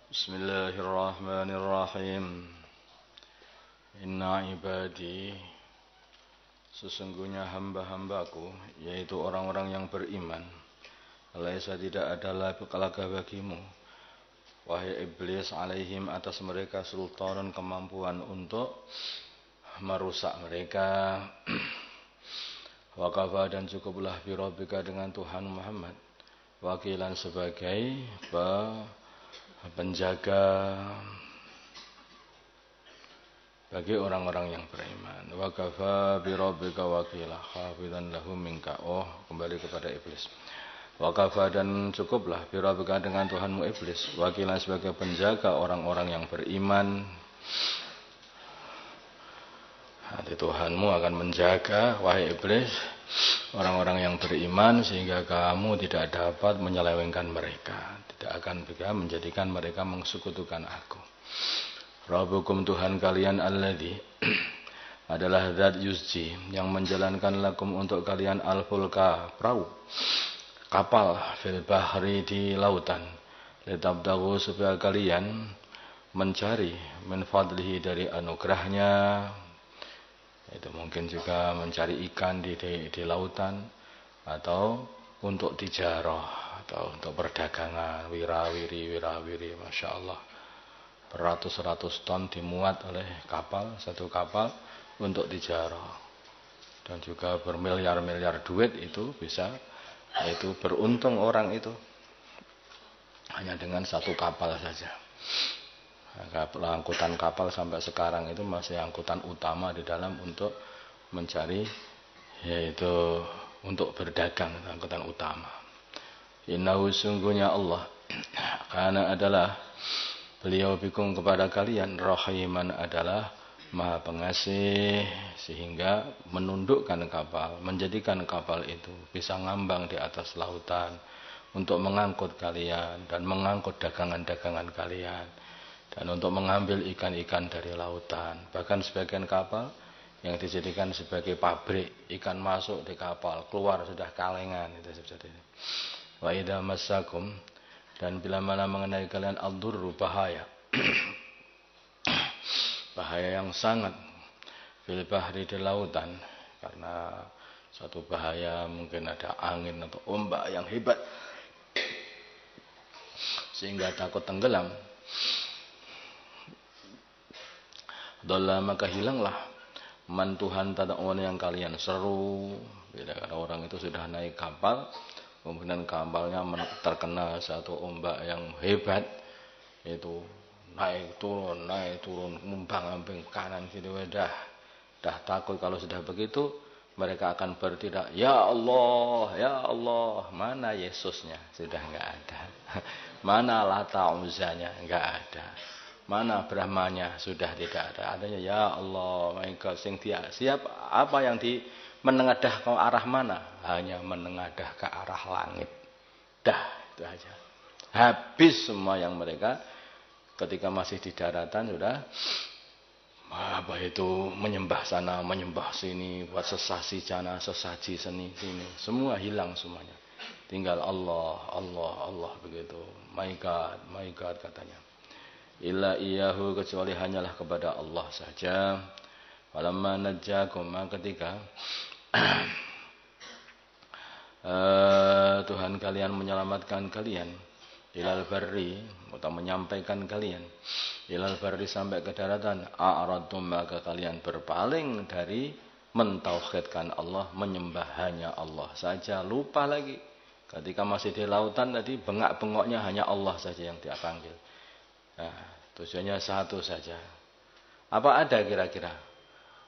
Bismillahirrahmanirrahim. Inna ibadi, sesungguhnya hamba-hambaku, yaitu orang-orang yang beriman, laisa tidak ada laka bagimu, wahai iblis, alaihim atas mereka sultanan kemampuan untuk merusak mereka. Wakafa dan cukuplah birabbika dengan Tuhan Muhammad wakilan sebagai penjaga bagi orang-orang yang beriman. Wakafa birabbika wakila khafidhan lahum minka. Kembali kepada iblis. Wakafa dan cukuplah birabbika dengan Tuhanmu iblis wakilan sebagai penjaga orang-orang yang beriman. Nanti Tuhanmu akan menjaga, wahai iblis, orang-orang yang beriman sehingga kamu tidak dapat menyelewengkan mereka, tidak akan bisa menjadikan mereka mensekutukan aku. Rabbukum Tuhan kalian alladzi adalah zat yusji yang menjalankan lakum untuk kalian al-fulka perahu kapal fil bahri di lautan litabtaghu supaya kalian mencari min fadlihi dari anugerahnya. Itu mungkin juga mencari ikan di lautan atau untuk tijarah atau untuk perdagangan, wirawiri, Masya Allah. Beratus-ratus ton dimuat oleh satu kapal untuk tijarah. Dan juga bermiliar-miliar duit itu bisa, itu beruntung orang itu hanya dengan satu kapal saja. Angkutan kapal sampai sekarang itu masih angkutan utama di dalam untuk mencari, yaitu untuk berdagang, angkutan utama. Innahu sungguhnya Allah karena adalah beliau bikum kepada kalian rahiman adalah maha pengasih, sehingga menundukkan kapal, menjadikan kapal itu bisa ngambang di atas lautan untuk mengangkut kalian dan mengangkut dagangan-dagangan kalian. Dan untuk mengambil ikan-ikan dari lautan. Bahkan sebagian kapal yang dijadikan sebagai pabrik, ikan masuk di kapal, keluar sudah kalengan. Itu seperti itu. Wa idza massakum, dan bila mana mengenai kalian ad-durru bahaya. Bahaya yang sangat fil bahri di lautan, karena suatu bahaya mungkin ada angin atau ombak yang hebat sehingga takut tenggelam. Dalla maka hilanglah man Tuhan tad'un yang kalian seru. Bila orang itu sudah naik kapal, kemudian kapalnya terkena satu ombak yang hebat, itu naik turun, ngumbang-ambing kanan kiri, dah takut. Kalau sudah begitu mereka akan berteriak, ya Allah, mana Yesusnya? Sudah enggak ada. Mana Lata Uzanya? Enggak ada. Mana Brahmanya? Sudah tidak ada. Adanya ya Allah, mereka sing siap apa yang menengadah ke arah mana? Hanya menengadah ke arah langit. Dah, itu aja. Habis semua yang mereka ketika masih di daratan sudah menyembah sana, menyembah sini, buat sesaji sana, sesaji sini. Semua hilang semuanya. Tinggal Allah begitu. My God katanya. Illa iyahu, kecuali hanyalah kepada Allah saja. Walamma najjakum, ketika Tuhan kalian menyelamatkan kalian ilal barri, atau menyampaikan kalian ilal barri sampai ke daratan, a'radtum, maka kalian berpaling dari mentauhidkan Allah, menyembah hanya Allah saja, lupa lagi. Ketika masih di lautan tadi bengak-bengoknya hanya Allah saja yang dia panggil. Nah, tujuannya satu saja. Apa ada kira-kira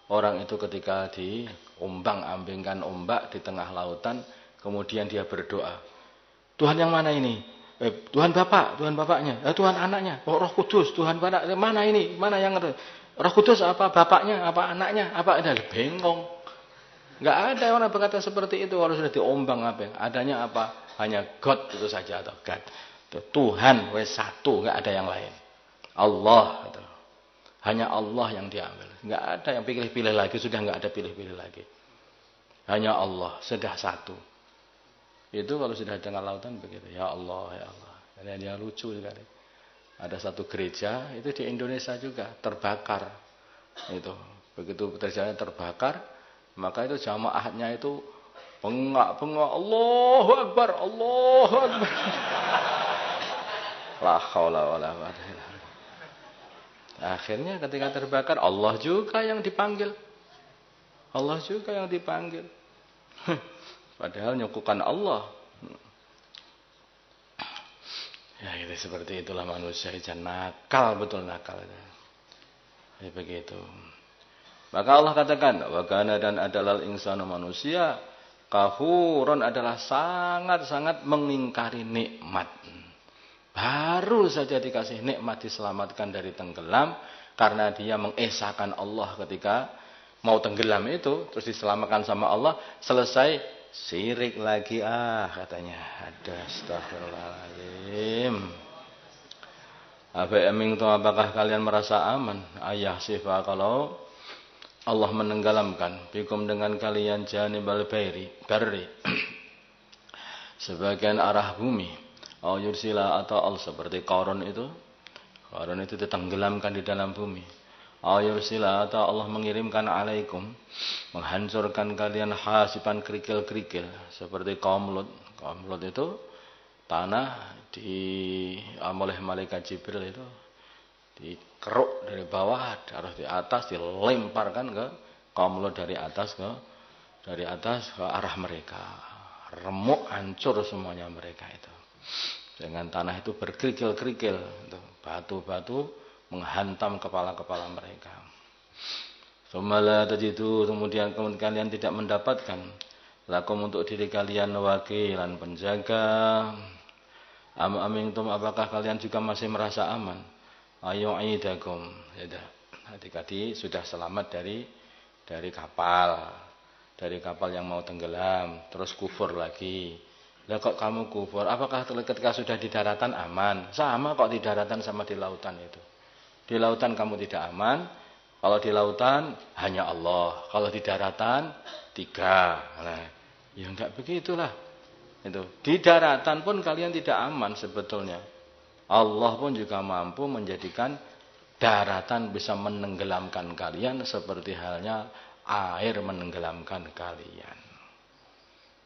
orang itu ketika diombang-ambingkan ombak di tengah lautan, kemudian dia berdoa, Tuhan yang mana ini? Tuhan Bapak, Tuhan Bapaknya, Tuhan Anaknya, Roh Kudus, Tuhan Bapak, mana ini? Mana yang Roh Kudus apa Bapaknya, apa Anaknya, apa ada? Bengong. Enggak ada orang berkata seperti itu kalau sudah diombang-ambing. Adanya apa? Hanya God itu saja, atau God. Tuhan wes satu, enggak ada yang lain. Allah itu. Hanya Allah yang diambil. Enggak ada yang pilih-pilih lagi, sudah enggak ada pilih-pilih lagi. Hanya Allah, sudah satu. Itu kalau sudah di tengah lautan begitu. Ya Allah, ya Allah. Ini yang lucu sekali. Ada satu gereja itu di Indonesia juga terbakar. Itu begitu gerejanya terbakar, maka itu jamaahnya itu bengak-bengak, Allahu Akbar, Allahu Akbar. La haula wala quwwata illa billah. Akhirnya ketika terbakar, Allah juga yang dipanggil. Allah juga yang dipanggil. Padahal nyukukan Allah. Ya itu seperti itulah manusia, nakal, betul nakal. Ya begitu. Maka Allah katakan, wa kana dan adalah insanu manusia, kafuron adalah sangat-sangat mengingkari nikmat. Baru saja dikasih nikmat diselamatkan dari tenggelam karena dia mengesahkan Allah ketika mau tenggelam itu, terus diselamatkan sama Allah, selesai sirik lagi katanya. Ada astagfirullahaladzim. Apakah kalian merasa aman? Ayah sifat kalau Allah menenggelamkan bikum dengan kalian janibal barri sebagian arah bumi, au yursila atau al seperti Qarun itu ditenggelamkan di dalam bumi, au yursila atau Allah mengirimkan alaikum menghancurkan kalian hasipan kerikil-kerikil seperti kaum Lut. Kaum Lut itu tanah oleh malaikat Jibril itu dikeruk dari bawah, taruh di atas, dilemparkan ke kaum Lut dari atas ke arah mereka. Remuk, hancur semuanya mereka itu. Dengan tanah itu berkerikil-kerikil, batu-batu menghantam kepala-kepala mereka. Sumala tajidu, kemudian kalian tidak mendapatkan lakum untuk diri kalian wakilan penjaga. Amintum, apakah kalian juga masih merasa aman? Ayu'idakum, ya tadi sudah selamat dari kapal yang mau tenggelam, terus kufur lagi. Lah kok kamu kufur? Apakah ketika sudah di daratan aman? Sama kok di daratan sama di lautan itu. Di lautan kamu tidak aman. Kalau di lautan hanya Allah. Kalau di daratan 3. Nah, ya enggak begitulah. Itu. Di daratan pun kalian tidak aman sebetulnya. Allah pun juga mampu menjadikan daratan bisa menenggelamkan kalian seperti halnya air menenggelamkan kalian.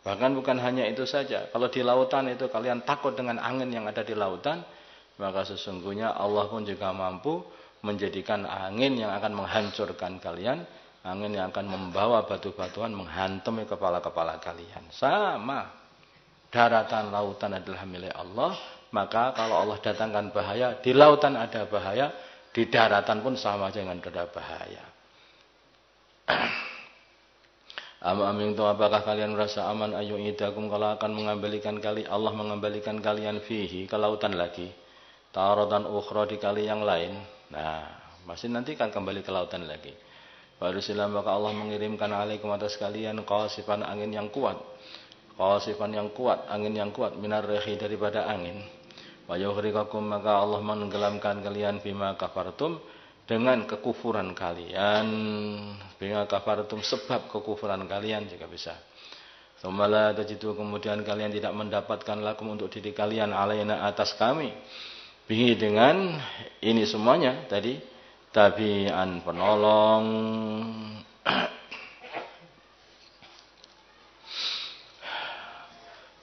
Bahkan bukan hanya itu saja. Kalau di lautan itu kalian takut dengan angin yang ada di lautan, maka sesungguhnya Allah pun juga mampu menjadikan angin yang akan menghancurkan kalian, angin yang akan membawa batu-batuan menghantumi kepala-kepala kalian. Sama. Daratan lautan adalah milik Allah, maka kalau Allah datangkan bahaya, di lautan ada bahaya, di daratan pun sama dengan ada bahaya. Amin, apakah kalian merasa aman ayyu'idakum kalau akan Allah mengembalikan kalian fihi ke lautan lagi, taratan ukhra di kali yang lain. Nah, masih nanti kan kembali ke lautan lagi. Baru silam maka Allah mengirimkan alaikum atas kalian qasifan angin yang kuat. Qasifan yang kuat, angin yang kuat minar rihi daripada angin. Wa yughriqakum maka Allah menenggelamkan kalian bima kafartum dengan kekufuran kalian. Bima kafartum sebab kekufuran kalian juga bisa. Tsumma tajidu kemudian kalian tidak mendapatkan lakum untuk diri kalian alaina atas kami. Bihi dengan ini semuanya tadi tabi'an penolong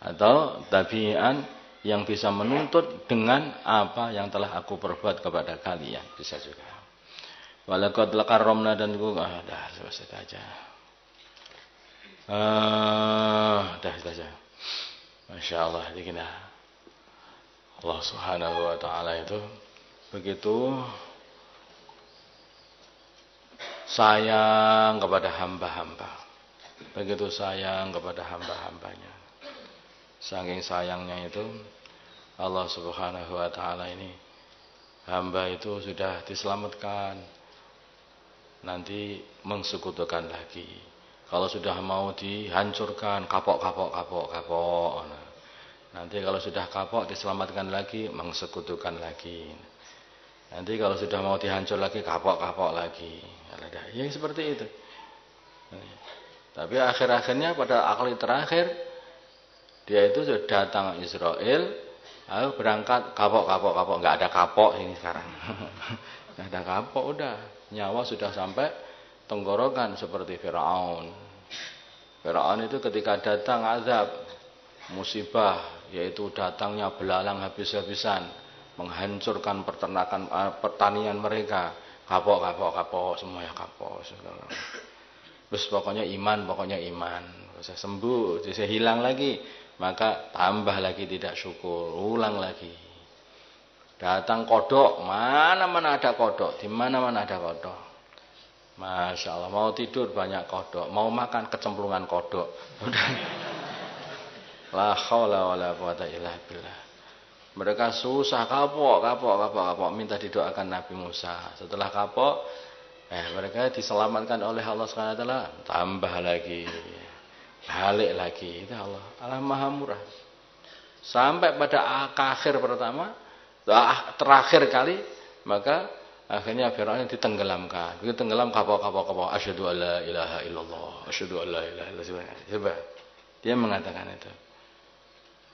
atau tabi'an yang bisa menuntut dengan apa yang telah aku perbuat kepada kalian, bisa juga. Walaqad lakarramna dan juga dah selesai aja. Dah saja. Masya-Allah kita. Allah Subhanahu wa taala itu begitu sayang kepada hamba-hamba. Begitu sayang kepada hamba-hambanya. Saking sayangnya itu Allah Subhanahu wa taala ini hamba itu sudah diselamatkan, nanti mengsekutukan lagi. Kalau sudah mau dihancurkan kapok. Nanti kalau sudah kapok diselamatkan lagi, mengsekutukan lagi. Nanti kalau sudah mau dihancur lagi kapok lagi. Ya seperti itu. Tapi akhir-akhirnya pada akali terakhir Dia itu sudah datang Israel, lalu berangkat kapok, nggak ada kapok ini sekarang. Nggak ada kapok, udah nyawa sudah sampai tenggorokan seperti Firaun. Firaun itu ketika datang azab, musibah, yaitu datangnya belalang habis-habisan, menghancurkan peternakan pertanian mereka, kapok, semua ya kapok. Terus pokoknya iman, saya sembuh, saya hilang lagi, maka tambah lagi tidak syukur, ulang lagi. Datang kodok, mana-mana ada kodok, di mana-mana ada kodok. Masya Allah, mau tidur banyak kodok, mau makan kecemplungan kodok. La haula wala quwata illa billah. Mereka susah, kapok, minta didoakan Nabi Musa. Setelah kapok, mereka diselamatkan oleh Allah SWT, tambah lagi, balik lagi. Itu Allah Maha Murah. Sampai pada akhir pertama, terakhir kali, maka akhirnya Fir'aun ditenggelamkan. Begitu tenggelam, kapok. Asyhadu an la ilaha illallah, asyhadu an la ilaha illallah. Coba, dia mengatakan itu.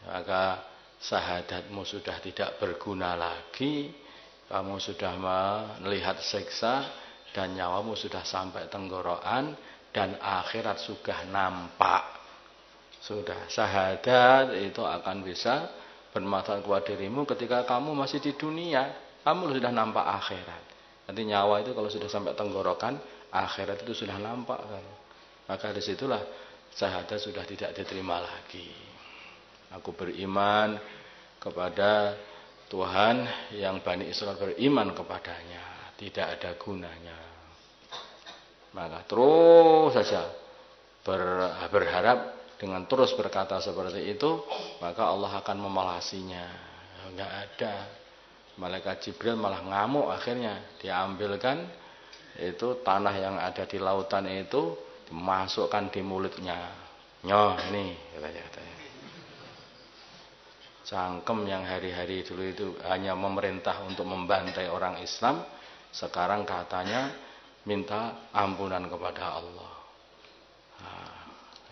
Maka syahadatmu sudah tidak berguna lagi, kamu sudah melihat siksa, dan nyawamu sudah sampai tenggorokan, dan akhirat sudah nampak. Sudah, syahadat itu akan bisa bermanfaat kepada dirimu ketika kamu masih di dunia. Kamu sudah nampak akhirat. Nanti nyawa itu kalau sudah sampai tenggorokan, akhirat itu sudah nampak kan. Maka disitulah syahadat sudah tidak diterima lagi. Aku beriman kepada Tuhan yang Bani Israel beriman kepadanya, tidak ada gunanya. Maka terus saja berharap, dengan terus berkata seperti itu, maka Allah akan memelasinya. Enggak ada. Malaikat Jibril malah ngamuk, akhirnya diambilkan itu tanah yang ada di lautan itu, dimasukkan di mulutnya. Nyoh ini katanya. Cangkem yang hari-hari dulu itu hanya memerintah untuk membantai orang Islam, sekarang katanya minta ampunan kepada Allah.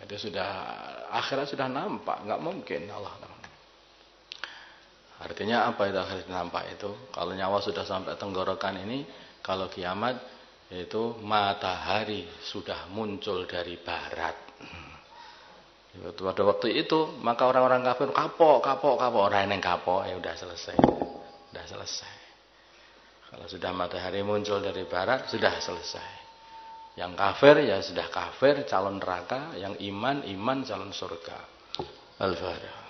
Itu sudah, akhirat sudah nampak, nggak mungkin Allah. Artinya apa itu akhirat nampak itu? Kalau nyawa sudah sampai tenggorokan ini, kalau kiamat itu matahari sudah muncul dari barat. Pada waktu itu maka orang-orang kafir kapok, orang yang kapok, ya udah selesai. Kalau sudah matahari muncul dari barat, sudah selesai. Yang kafir ya sudah kafir, calon neraka. Yang iman calon surga. Al-Fatihah.